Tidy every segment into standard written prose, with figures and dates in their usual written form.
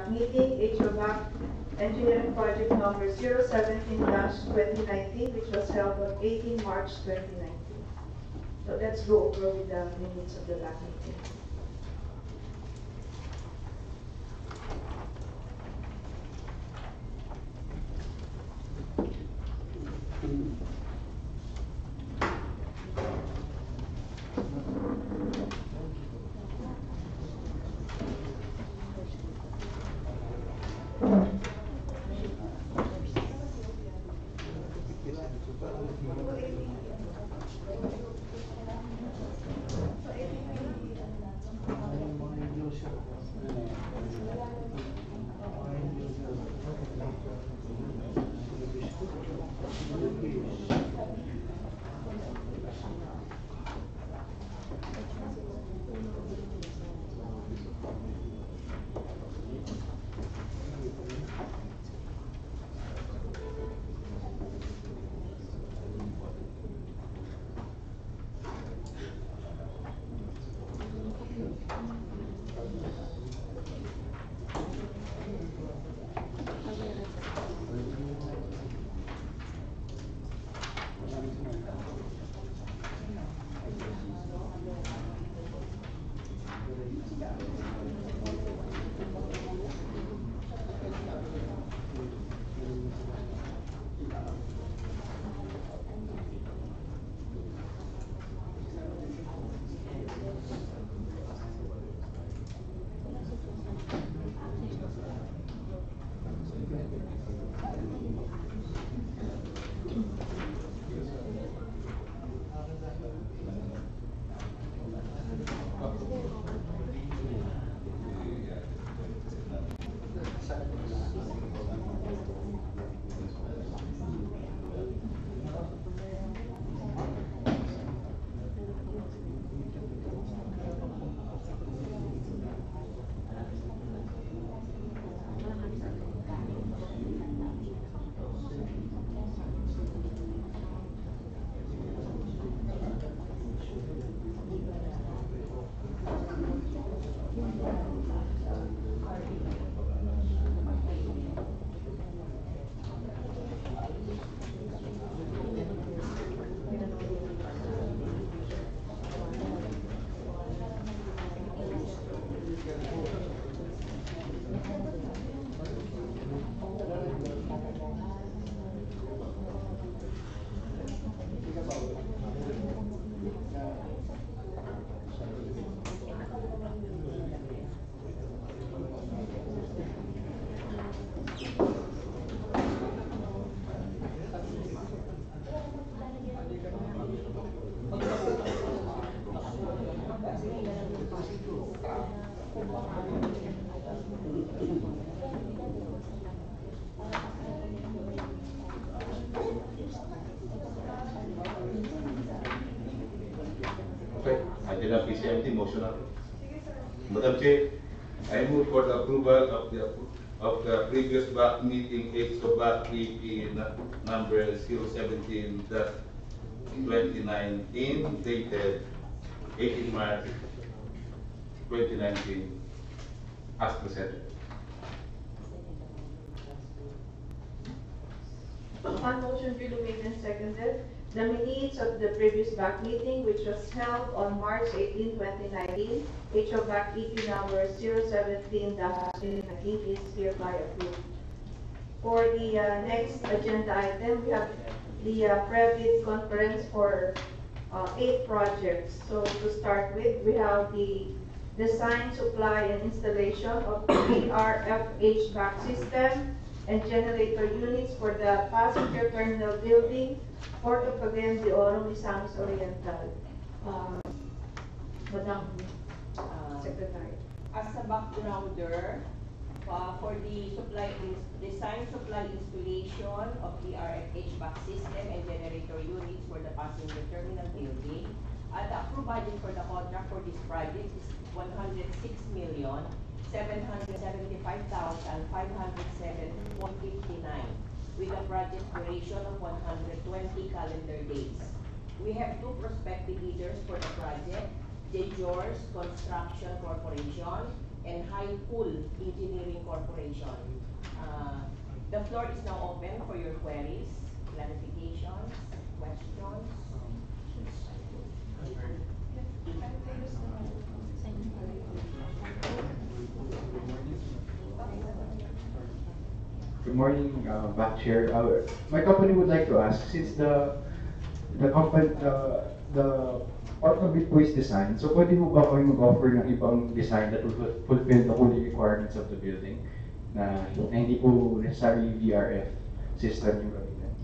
back meeting, HVAC engineering project number 017-2019, which was held on 18 March 2019. So let's go over with the minutes of the back meeting. Agenda PCMT motion. Madam Chair, I move for the approval of the previous back meeting back BP number 017-2019 dated 18 March 2019 as presented. On motion duly made and seconded, the minutes of the previous back meeting, which was held on March 18, 2019, HVAC EP number 017-2019 is hereby approved. For the next agenda item, we have the pre-bid conference for 8 projects. So to start with, we have the design, supply, and installation of the VRF HVAC system and generator units for the passenger terminal building, Port of Cagayan de Oro, Misamis Oriental. Madam Secretary. As a backgrounder, for the design, supply, installation of the HVAC system and generator units for the passenger terminal building, the approved budget for the contract for this project is 106,775,507.59 with a project duration of 120 calendar days. We have 2 prospective bidders for the project: the George Construction Corporation and High Pool Engineering Corporation. The floor is now open for your queries, clarifications, questions. Good morning, back chair. My company would like to ask, since the company the part of it po is design, so pwede mo ba kayo mag-offer ng ibang design that will fulfill the cooling requirements of the building na hindi po necessarily VRF system yung gamitin?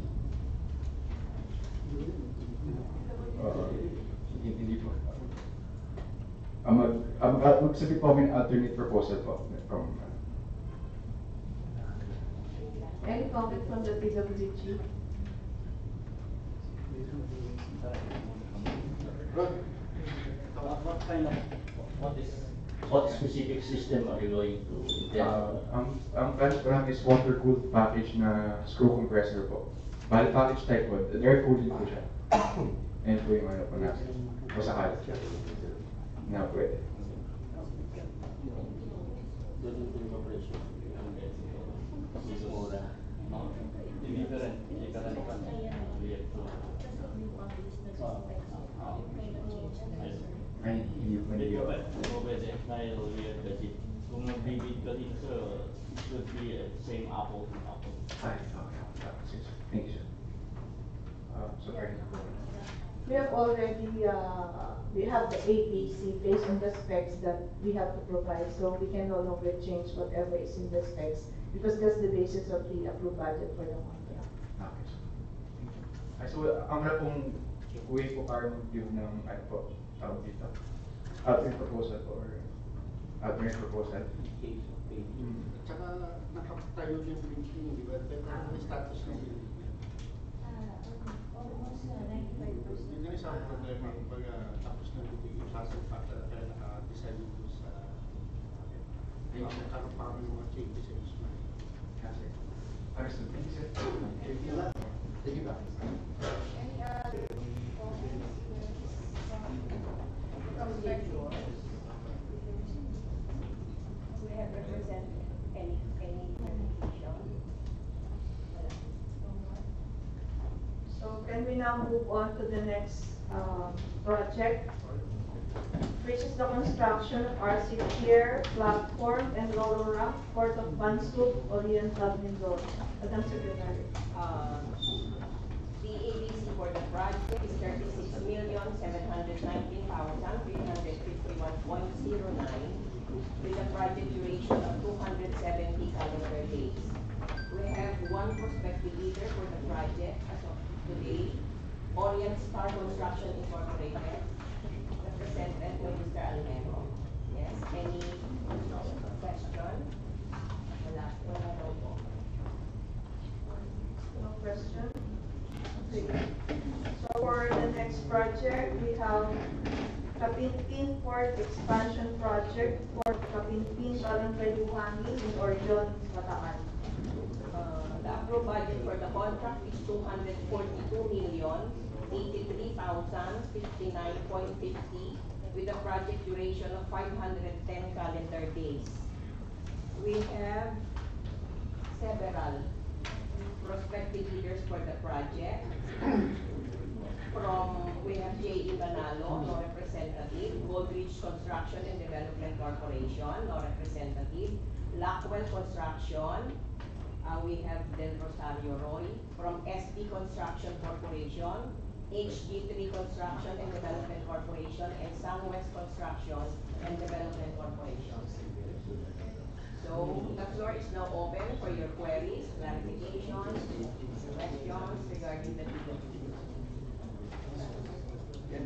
Hindi po. Magsabit po kami ng alternate proposal po from Any comment from the PWG? What specific system are you going to intend? ang plans ko lang is water-cooled package na screw compressor po. Bali package type po, air cooling po siya. Ayun po yung ano po natin. O sakali. Na pwede. Ay, hindi po Hindi nila. po pwede dahil we have budget. Kung mag-bibid ka dito, it should be same apple to apple. Ay, okay. Thank you, sir. So, fair enough. We have already, we have the ABC based on the specs that we have to provide, so we can no longer change whatever is in the specs because that's the basis of the approved budget for the contract. Okay, sir. Ay, so, ang wala pong way po para mag-give ng, ano po, tawag dito? Alternate proposal po, or alternate proposal? Tsaka nakapatayo yung building, di ba? Pero ano yung status ng building? Almost 95%. Yun yung isang problema yung pag tapos ng building yung sasalpa kaya naka-design yung sa magkaroon pa kami ng mga changes sa isma. Kasi, understood. Thank you, sir. Thank you. Thank you, Pak. Any other comments, Procedure. We have represented any clarification? Wala. So can we now move on to the next project, which is the construction of RC pier, platform, and lower ramp, Port of Bansub, Oriental Mindoro. Madam Secretary. The ABC for the project is 36,719,351.09 with a project duration of 270 calendar days. We have one prospective bidder for the project as of today, Orient Star Construction Incorporated, represented by Mr. Almero. Yes, any question? Wala daw po. No question? Okay. So for the next project, we have Kapinpin Port Expansion Project for Kapinpin, Barangay Buhangin in Orion, Bataan. The approved budget for the contract is 242,083,059.50 with a project duration of 510 calendar days. We have several prospective bidders for the project. We have J.E. Banalo, no representative, Goldridge Construction and Development Corporation, no representative, Lackwell Construction, we have Del Rosario Roy, from SB Construction Corporation, HG3 Construction and Development Corporation, and Southwest Construction and Development Corporation. So, the floor is now open for your queries, clarifications, questions regarding the PWD.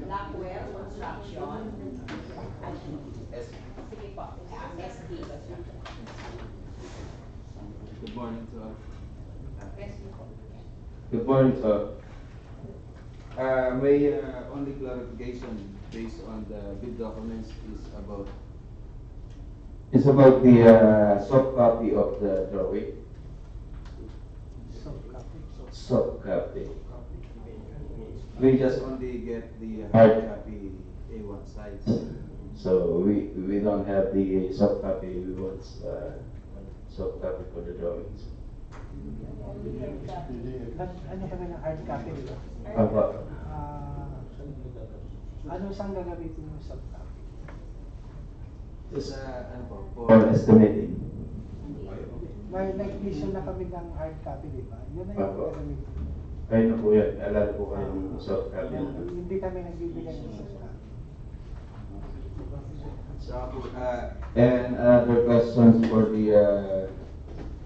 Blackwell Construction, sige po, SB Construction. Good morning, sir. SB po. Good morning, sir. My only clarification based on the bid documents is about the soft copy of the drawing. Soft copy. We just only get the hard copy A1 size. So we don't have the soft copy. We want soft copy for the drawings. Only hard copy. Ano kami ng hard copy, di ba? Apa, Ano saan gagamitin yung soft copy? Sa ano po, for estimating. May nag-issue na kami ng hard copy, di ba? Yun na yung Opo. gagamitin. Kayo na po yan. Alala po kayo ng soft copy. Hindi kami nagbibigay ng soft copy. And other questions for the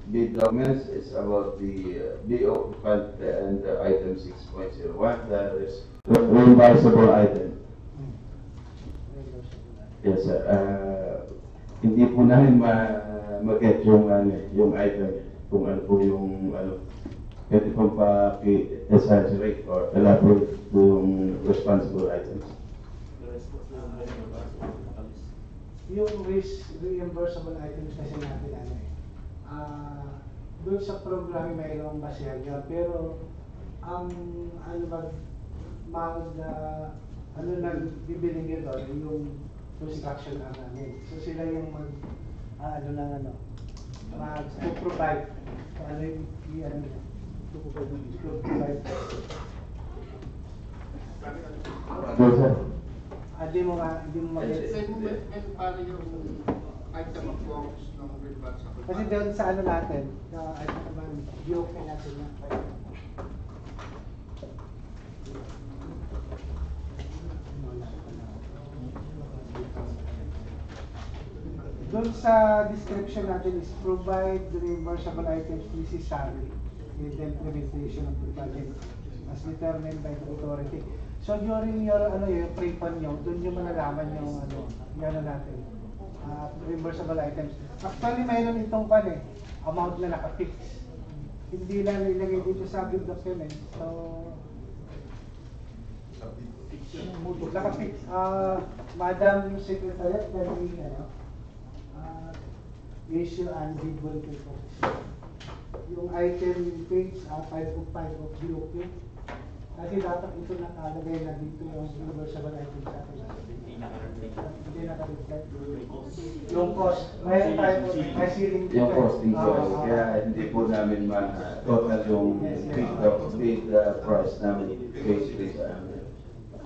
bid documents is about the BO fund and item 6.01, that is reimbursable item. Yes, sir. Hindi po namin mag-get yung, yung item, kung ano po yung, pwede pong pa-exaggerate or elaborate po yung responsible items. Yung reimbursable items kasi natin, doon sa program mayroong basya, pero ang ano na bibili nyo doon, yung construction na namin. So sila yung mag-provide kung ano yung provide. Yes, sir. Hindi mo mag-get. And para yung item of works ng rebate sa Kasi doon sa ano natin, BOK natin na. Doon sa description natin is provide reimbursable items necessary in the implementation of the project as determined by the authority. So during your yung pre-con nyo, doon nyo malalaman yung natin. Reimbursable items. Actually, mayroon itong amount na naka-fix. Hindi lang nilagay dito sa bid document. So, naka-fix. Madam Secretary, issue and bid verification. Yung item page 505 of BOK. Kasi dapat ito nakalagay na dito yung reimbursable items sa atin. Hindi naka-reflect. Yung cost, mayroon tayo may ceiling dito. Yung costing po, kaya hindi po namin total yung bid price namin basically sa amin.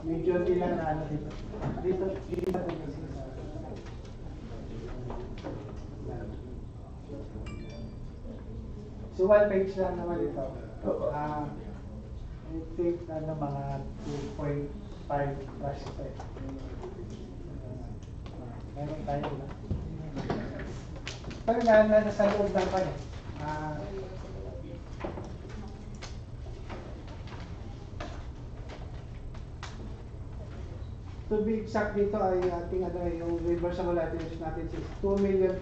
Medyo nila na dito. Dito natin kasi so one page lang naman ito. I think mga 2.5 plus ito eh. Meron tayo na. Pero nasa loob lang pa eh. To be exact dito ay ating yung reimbursable items natin is 2,594,691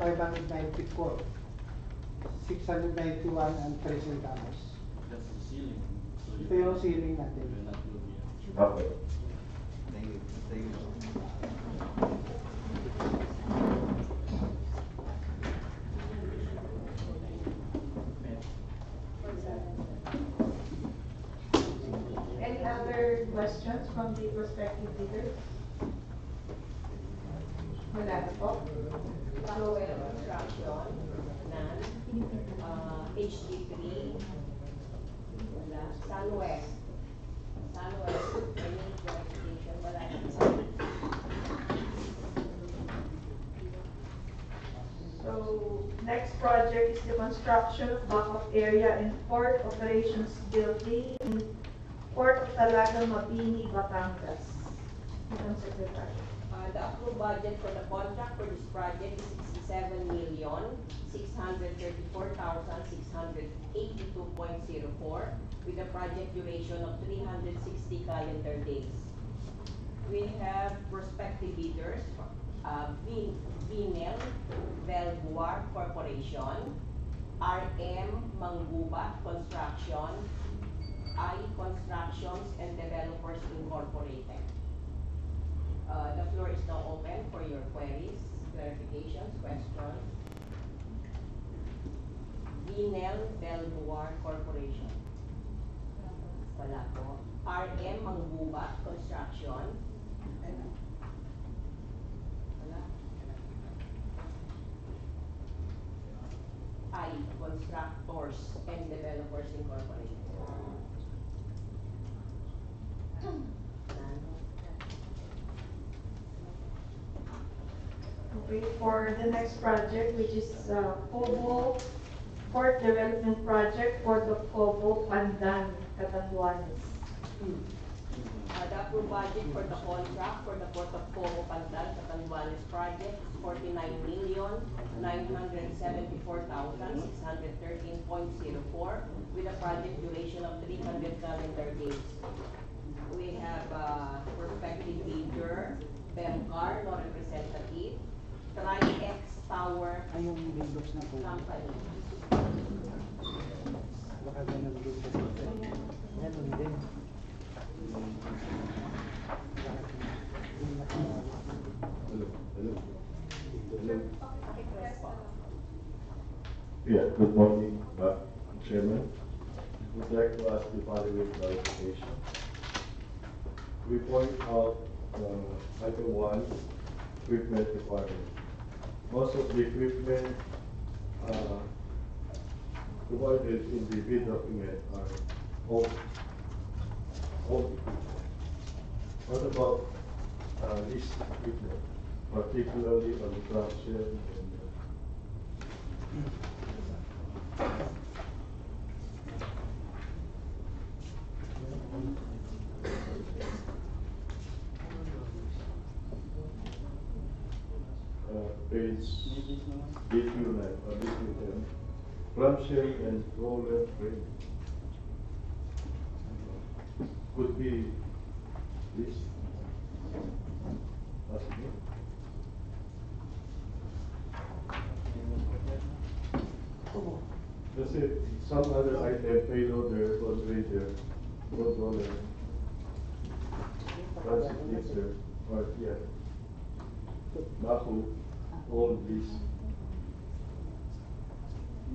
and 3 centavos. That's the ceiling. So Ito yung ceiling natin. you're not looking at. Okay. Thank you. Thank you. Any other questions from the prospective bidders? Wala na po. Flowell Construction, NAN, HG3, wala, Sunwest, any verification, wala na. So, next project is the construction of backup area in Port Operations Building in Port of Talaga, Mabini, Batangas. Madam Secretary. The approved budget for the contract for this project is 67,634,682.04 with a project duration of 360 calendar days. We have prospective bidders, Vinel Belvoir Corporation, RM Manggubat Construction, I Constructions and Developers Incorporated. The floor is now open for your queries, clarifications, questions. Vinel Belvoir Corporation. Wala po. RM Manggubat Construction. I, Constructors and Developers Incorporated. Okay, for the next project, which is Cobo Port Development Project for the Cobo Pandan, Catanduanes. The approved budget for the contract for the Port of Cobo Pandan, Catanduanes project is 49,974,613.04 with a project duration of 300 calendar days. We have prospective bidder, BEMCAR, no representative, Tri-X Tower Ay, yung windows na po. Company. Baka ganun din sa system. Ganun din. Hello, hello. Hello. Yeah, good morning, Chairman. Would like to ask the following clarification. We point out item 1, equipment requirement. Most of the equipment provided in the bid document are old equipment. What about this equipment, particularly on the traction and page DQ9 or DQ10, clamshell and roller frame. Could be this possible. That's it. Some other item, payloader, container, controller, transit mixer, or yeah, backhoe, all these.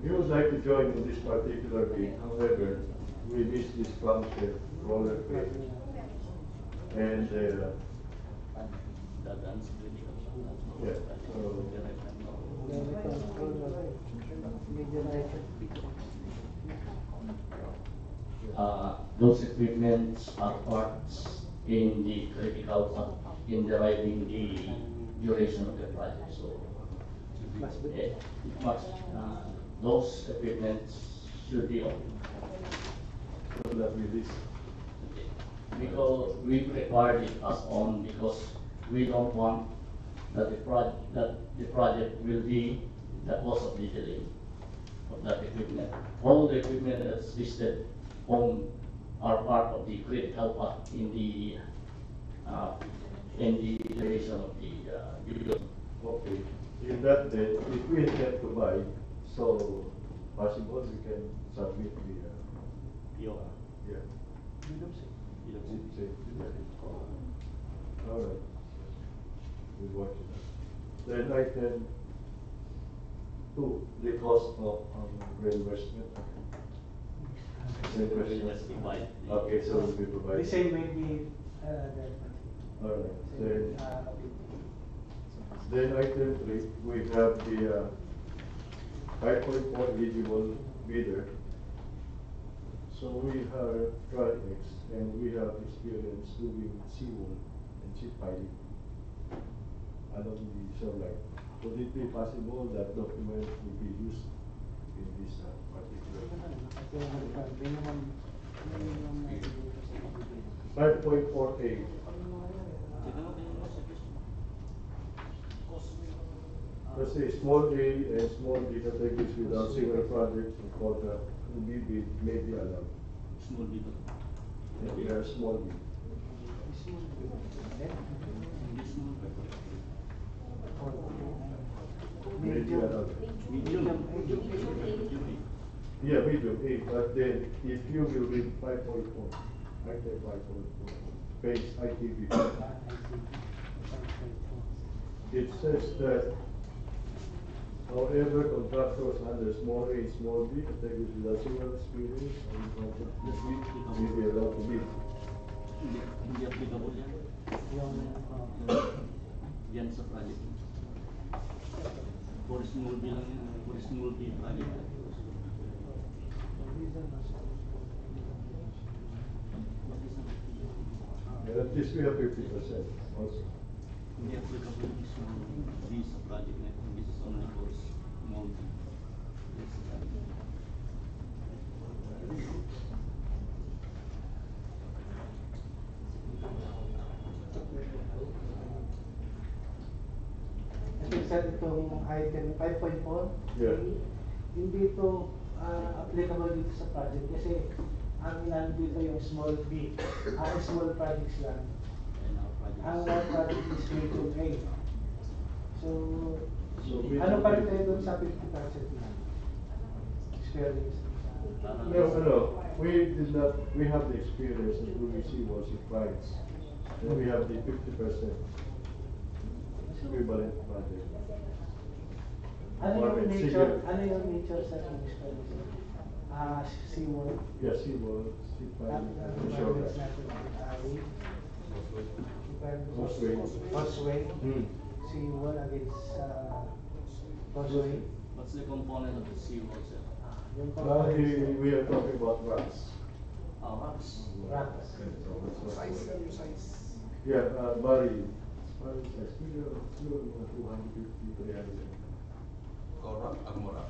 We would like to join in this particular bid. However, we miss this clamshell, roller frame, and yeah, so Those equipments are parts in the critical, in deriving the duration of the project. So, it must, those equipments should be on. would not be this. Because we prepared it as on because we don't want that the project will be the cause of the delay of that equipment. All the equipment that's listed on are part of the critical part in the duration of the Okay. In that case, if we intend to buy, so possible we can submit the PO. yeah. All right. We watch it. Then item 2, the cost of reimbursement. Same question. Okay, so will be The provided. same way we, All right. Then item 3, we have the 5.4 eligible bidder. So we have Tri-X and we have experience doing seawall and ship piling along the shoreline. Would it be possible that document will be used in this particular? 5.4A. Let's say small A and small B categories without single project or contract will be may be allowed. Small bit. Yeah, we are small B. May be allowed. Yeah, medium A, but then if you will read 5.4, item 5.4, page ITV. It says that however, contractors under small A, small B, categories without single experience and contract may be allowed to bid. Hindi applicable yan. Yan sa project. For small B lang yan, for small B project. And at least we have 50% also. Hindi applicable yung small B sa project na ito. This is only for small B. As I said, itong item 5.4, Yeah. hindi ito applicable dito sa project kasi ang inano dito yung small B, ang small projects lang. And our project. Ang project is grade 2A. So, So we ano don't pa rin need- tayo doon sa 50% na experience? No, we did not, we have the experience and we see was the price. And we have the 50% equivalent project. Ano yung Sige. nature, ano yung nature sa experience? Seawall. Yeah, seawall, sea piling, and Environments shoreline. natin, Causeway. Causeway, Hmm. seawall against causeway. What's the component of the seawall, sir? Yung We are talking about rocks. Rocks. rocks. Yeah, Bari size, siguro 250, 300. Korak, Almora.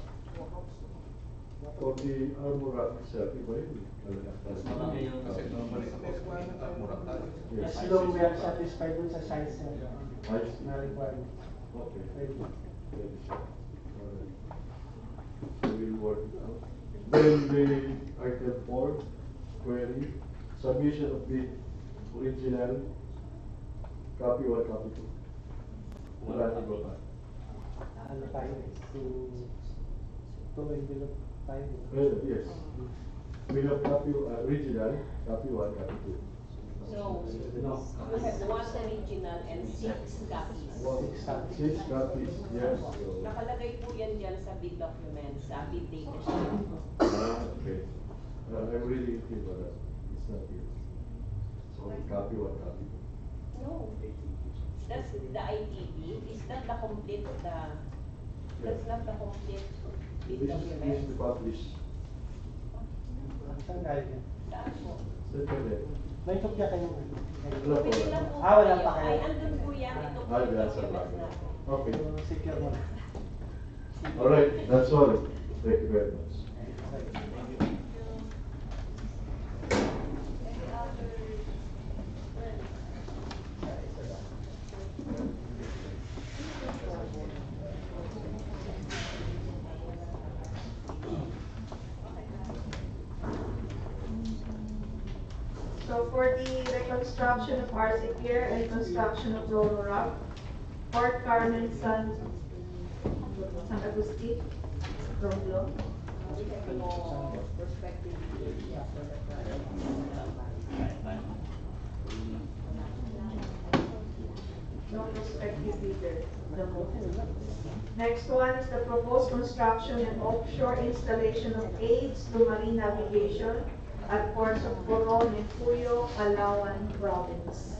For the armor rack itself, iba yun. Mas malaki yung Kasi normally sa hospital, Almora tayo. Yes. As long we are satisfied dun sa size I see. na requirement. Okay. Pwede. Very sure. Alright. So we'll work it out. Then the item 4, query, submission of the original copy 1, copy 2. Wala na iba pa. Ano tayo, to envelope tayo. Yes. We have copy original, copy 1, copy 2. No, we have one original and 6 copies. 6 copies, yes. So, Nakalagay po yan dyan sa bid document, sa bid data sheet. okay. I'm really in favor of that. It's not here. So copy 1, copy 2. No, that's the ITB. Is that the complete, that's not the complete bid This is the document? published. Saan galing yan? Saan po? Saturday. May kopya kayo. Wala po. Pwede lang po Wala kayo. pa kayo. Ay, andun po yan. Ito po Ah, yung that's document right. natin. Okay. So, secure mo na. All right, that's all. Thank you very much. So for the reconstruction of RC Pier and construction of Lolo Rock, Fort Carmen San Agustin, Romblo. We have no perspective after the project. No prospective bidder. Next one is the proposed construction and offshore installation of aids to marine navigation at ports of Coron and Puyo, Palawan province.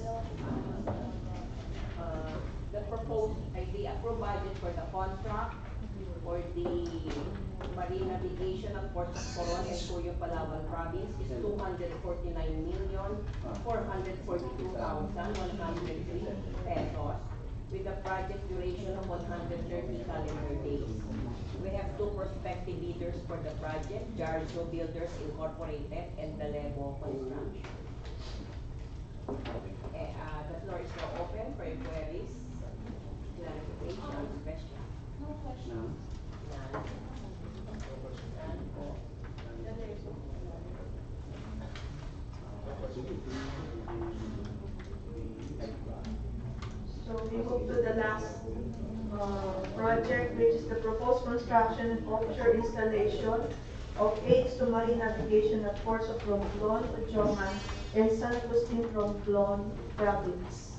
The proposed, the approved budget for the contract for the marine navigation at ports of Coron and Puyo, Palawan province is 249,442,103 pesos with a project duration of 130 calendar days. We have two prospective bidders for the project, Jarzo Builders Incorporated and Dalemo Construction. The floor is now open for inquiries, clarifications, questions. No questions. None. None po. So we move to the last project, which is the proposed construction and offshore installation of aids to marine navigation at ports of Romblon, Ujongan, and San Agustin, Romblon province.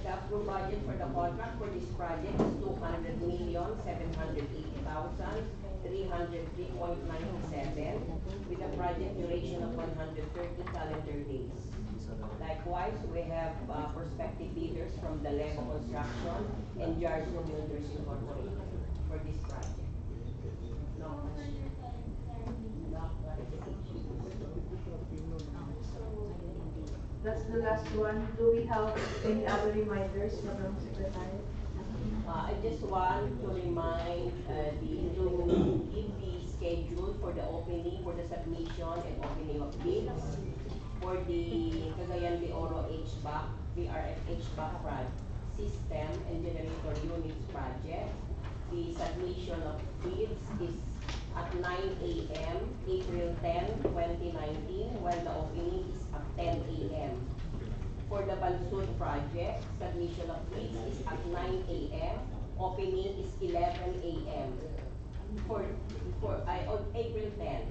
The approved budget for the contract for this project is 200,780,303.97 with a project duration of 130 calendar days. Likewise, we have prospective bidders from the Lego Construction and Jarzo Builders Incorporated for for this project. No question. No clarification. That's the last one. Do we have any other reminders, Madam Secretary? I just want to remind to give the schedule for the opening, for the submission and opening of bids for the Cagayan de Oro HVAC, VRF HVAC system and generator units project. The submission of bids is at 9 a.m. April 10, 2019, while the opening is at 10 a.m. For the Bansud project, submission of bids is at 9 a.m. Opening is 11 a.m. On April 10.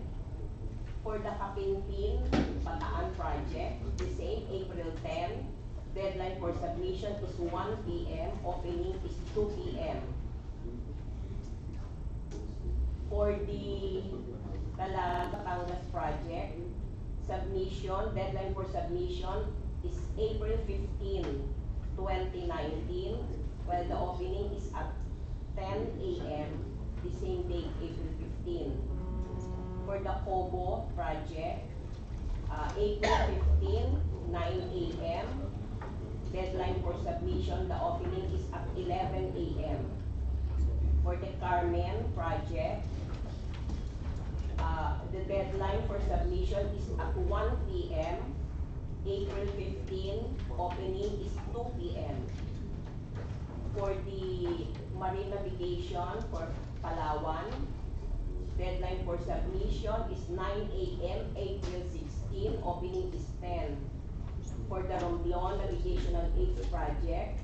For the Kapinpin Bataan project, the same April 10. Deadline for submission is 1 p.m. Opening is 2 p.m. For the Batangas project, deadline for submission is April 15, 2019, while the opening is at 10 a.m. the same date, April 15. For the Kobo project, April 15, 9 a.m. Deadline for submission, the opening is at 11 a.m. For the Carmen project, the deadline for submission is at 1 p.m. April 15, opening is 2 p.m. For the marine navigation for Palawan, deadline for submission is 9 a.m. April 16, opening is 10. For the Romblon Navigational Aids project,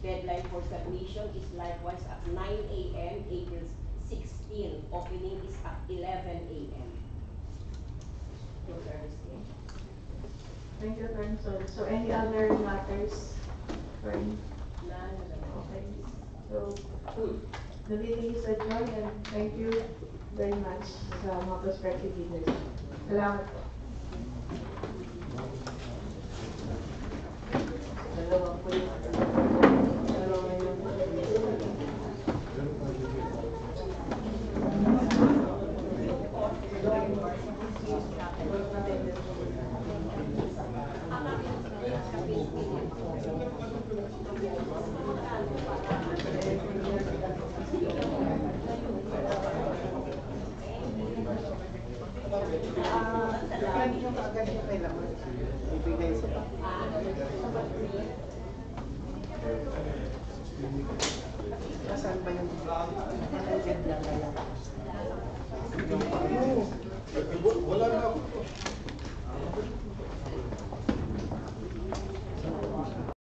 deadline for submission is likewise at 9 a.m. April 16, opening is at 11 a.m. Those are the statements. Thank you, Attorney Sol. So any other matters? Attorney? None. Okay. So the meeting is adjourned and thank you very much sa mga prospective leaders. Salamat po. Dalawa po yung dalawa yung Pwede yung agad yung kailangan. Ibigay sa pa. Nasaan ba yung agad lang kailangan?